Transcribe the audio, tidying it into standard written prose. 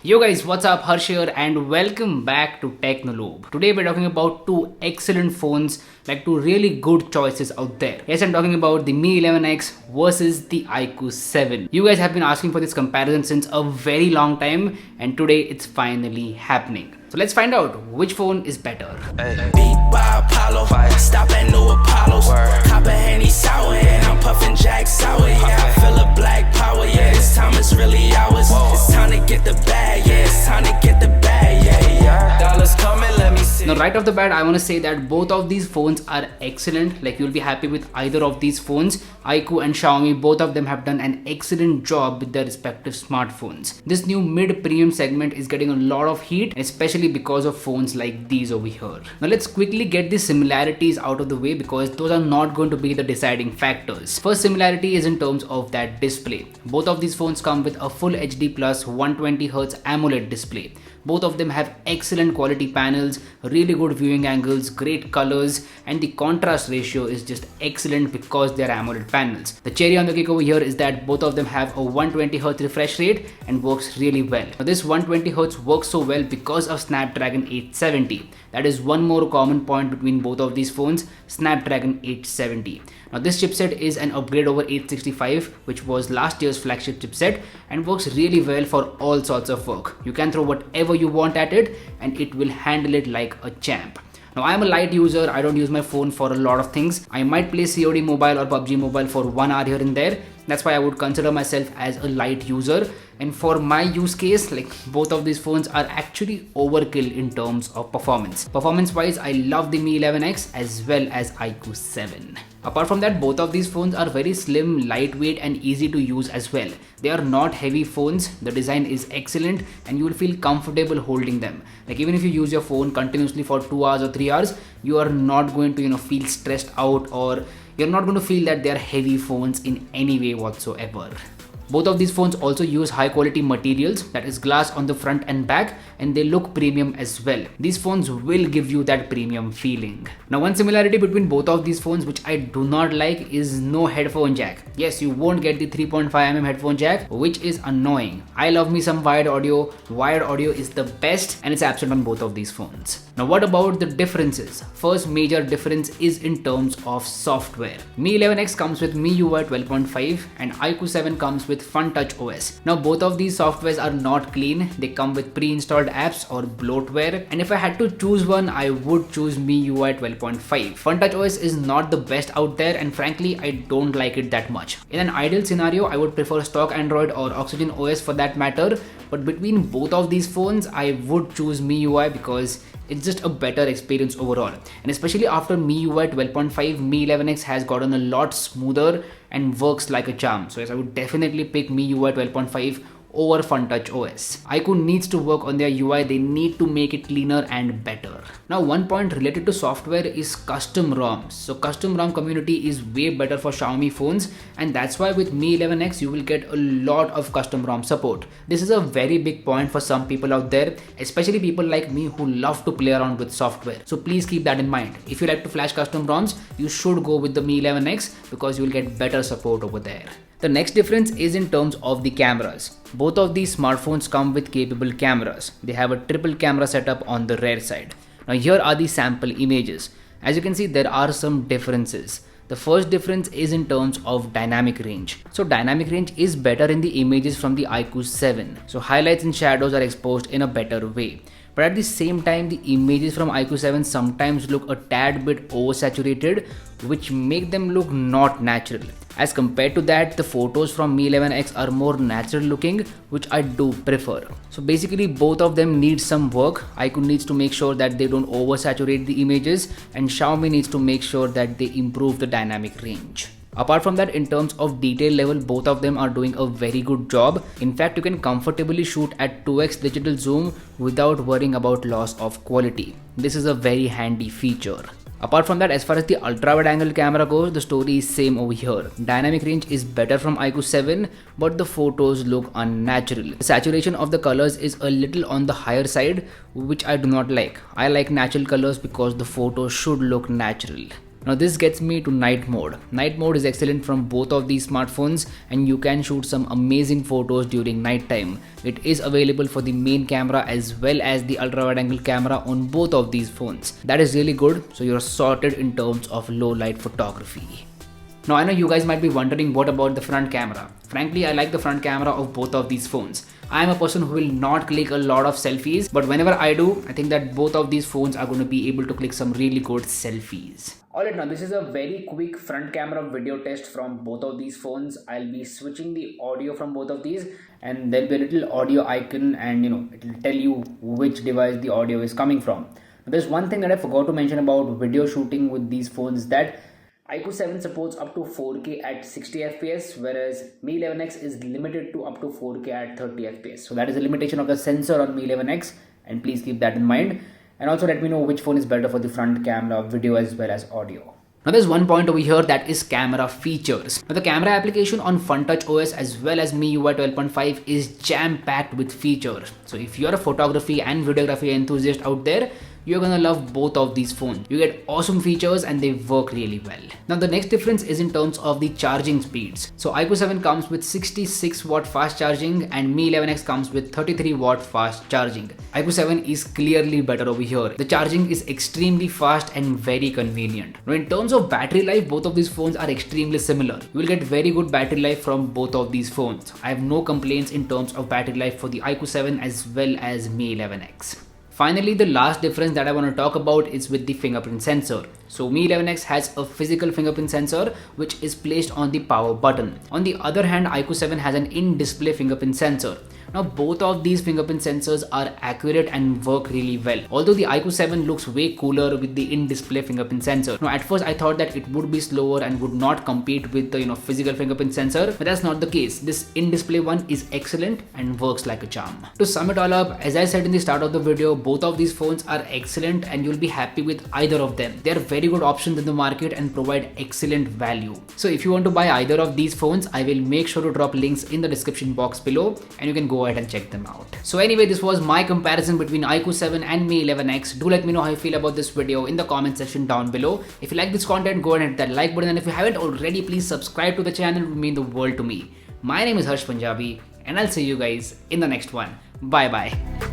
Yo guys, what's up? Harsh here and welcome back to Technolobe. Today we're talking about two excellent phones, like two really good choices out there. Yes, I'm talking about the Mi 11X versus the IQOO 7. You guys have been asking for this comparison since a very long time and today it's finally happening. So let's find out which phone is better. Beat by Apollo, stop at New Apollo's. Cop a Henny sour, and I'm puffing Jack sour. Yeah, I feel a black power. Yeah, this time it's really ours. It's time to get the bag. Yeah, it's time to get the bag. Yeah. Dollars coming, let me see. Now, right off the bat, I want to say that both of these phones are excellent. Like, you'll be happy with either of these phones. IQOO and Xiaomi, both of them have done an excellent job with their respective smartphones. This new mid-premium segment is getting a lot of heat, especially because of phones like these over here. Now, let's quickly get the similarities out of the way because those are not going to be the deciding factors. First similarity is in terms of that display. Both of these phones come with a full HD plus 120Hz AMOLED display. Both of them have excellent quality panels, really good viewing angles, great colors, and the contrast ratio is just excellent because they are AMOLED panels. The cherry on the cake over here is that both of them have a 120Hz refresh rate and works really well. Now, this 120Hz works so well because of Snapdragon 870. That is one more common point between both of these phones, Snapdragon 870. Now, this chipset is an upgrade over 865, which was last year's flagship chipset, and works really well for all sorts of work. You can throw whatever you want at it and it will handle it like a champ. Now, I am a light user. I don't use my phone for a lot of things. I might play COD mobile or PUBG mobile for 1 hour here and there. That's why I would consider myself as a light user. And for my use case, like, both of these phones are actually overkill in terms of performance. Performance wise, I love the Mi 11X as well as IQOO 7. Apart from that, both of these phones are very slim, lightweight and easy to use as well. They are not heavy phones. The design is excellent and you will feel comfortable holding them. Like, even if you use your phone continuously for 2 hours or 3 hours, you are not going to, feel stressed out, or you're not going to feel that they are heavy phones in any way whatsoever. Both of these phones also use high quality materials, that is glass on the front and back, and they look premium as well. These phones will give you that premium feeling. Now, one similarity between both of these phones which I do not like is no headphone jack. Yes, you won't get the 3.5mm headphone jack, which is annoying. I love me some wired audio. Wired audio is the best and it's absent on both of these phones. Now, what about the differences? First major difference is in terms of software. Mi 11X comes with MIUI 12.5 and IQOO 7 comes with FunTouch OS. Now, both of these softwares are not clean. They come with pre-installed apps or bloatware, and if I had to choose one, I would choose MIUI 12.5. FunTouch OS is not the best out there, and frankly, I don't like it that much. In an ideal scenario, I would prefer stock Android or Oxygen OS for that matter, but between both of these phones, I would choose MIUI because it's just a better experience overall. And especially after MIUI 12.5, Mi 11X has gotten a lot smoother and works like a charm. So yes, I would definitely pick MIUI 12.5 over FunTouch OS. IQOO needs to work on their UI. They need to make it cleaner and better. Now, one point related to software is custom ROMs. So custom ROM community is way better for Xiaomi phones, and that's why with Mi 11X you will get a lot of custom ROM support. This is a very big point for some people out there, especially people like me who love to play around with software. So please keep that in mind. If you like to flash custom ROMs, you should go with the Mi 11X because you will get better support over there. The next difference is in terms of the cameras. Both of these smartphones come with capable cameras. They have a triple camera setup on the rear side. Now, here are the sample images. As you can see, there are some differences. The first difference is in terms of dynamic range. So dynamic range is better in the images from the IQOO 7. So highlights and shadows are exposed in a better way. But at the same time, the images from IQOO 7 sometimes look a tad bit oversaturated, which make them look not natural. As compared to that, the photos from Mi 11X are more natural looking, which I do prefer. So basically, both of them need some work. IQOO needs to make sure that they don't oversaturate the images, and Xiaomi needs to make sure that they improve the dynamic range. Apart from that, in terms of detail level, both of them are doing a very good job. In fact, you can comfortably shoot at 2x digital zoom without worrying about loss of quality. This is a very handy feature. Apart from that, as far as the ultra wide angle camera goes, the story is same over here. Dynamic range is better from IQOO 7, but the photos look unnatural. The saturation of the colors is a little on the higher side, which I do not like. I like natural colors because the photos should look natural. Now this gets me to night mode. Night mode is excellent from both of these smartphones and you can shoot some amazing photos during night time. It is available for the main camera as well as the ultra wide angle camera on both of these phones. That is really good, so you're sorted in terms of low light photography. Now I know you guys might be wondering what about the front camera. Frankly, I like the front camera of both of these phones. I am a person who will not click a lot of selfies, but whenever I do, I think that both of these phones are going to be able to click some really good selfies. Alright, now this is a very quick front camera video test from both of these phones. I'll be switching the audio from both of these and there'll be a little audio icon and it will tell you which device the audio is coming from. Now, there's one thing that I forgot to mention about video shooting with these phones, that IQOO 7 supports up to 4K at 60 FPS, whereas Mi 11X is limited to up to 4K at 30 FPS. So that is a limitation of the sensor on Mi 11X, and please keep that in mind. And also let me know which phone is better for the front camera, video as well as audio. Now there's one point over here, that is camera features. Now the camera application on FunTouch OS as well as MIUI 12.5 is jam-packed with features. So if you're a photography and videography enthusiast out there, you're gonna love both of these phones. You get awesome features and they work really well. Now the next difference is in terms of the charging speeds. So IQOO 7 comes with 66 watt fast charging and Mi 11X comes with 33 watt fast charging. IQOO 7 is clearly better over here. The charging is extremely fast and very convenient. Now in terms of battery life, both of these phones are extremely similar. You will get very good battery life from both of these phones. I have no complaints in terms of battery life for the IQOO 7 as well as Mi 11X. Finally, the last difference that I want to talk about is with the fingerprint sensor. So Mi 11X has a physical fingerprint sensor which is placed on the power button. On the other hand, IQOO 7 has an in-display fingerprint sensor. Now both of these fingerprint sensors are accurate and work really well. Although the IQOO 7 looks way cooler with the in-display fingerprint sensor. Now at first I thought that it would be slower and would not compete with the physical fingerprint sensor, but that's not the case. This in-display one is excellent and works like a charm. To sum it all up, as I said in the start of the video, both of these phones are excellent and you'll be happy with either of them. They are very good options in the market and provide excellent value. So if you want to buy either of these phones, I will make sure to drop links in the description box below and you can go ahead and check them out. So anyway, this was my comparison between IQOO 7 and Mi 11X. Do let me know how you feel about this video in the comment section down below. If you like this content, go ahead and hit that like button, and if you haven't already, please subscribe to the channel. It would mean the world to me. My name is Harsh Punjabi and I'll see you guys in the next one. Bye bye.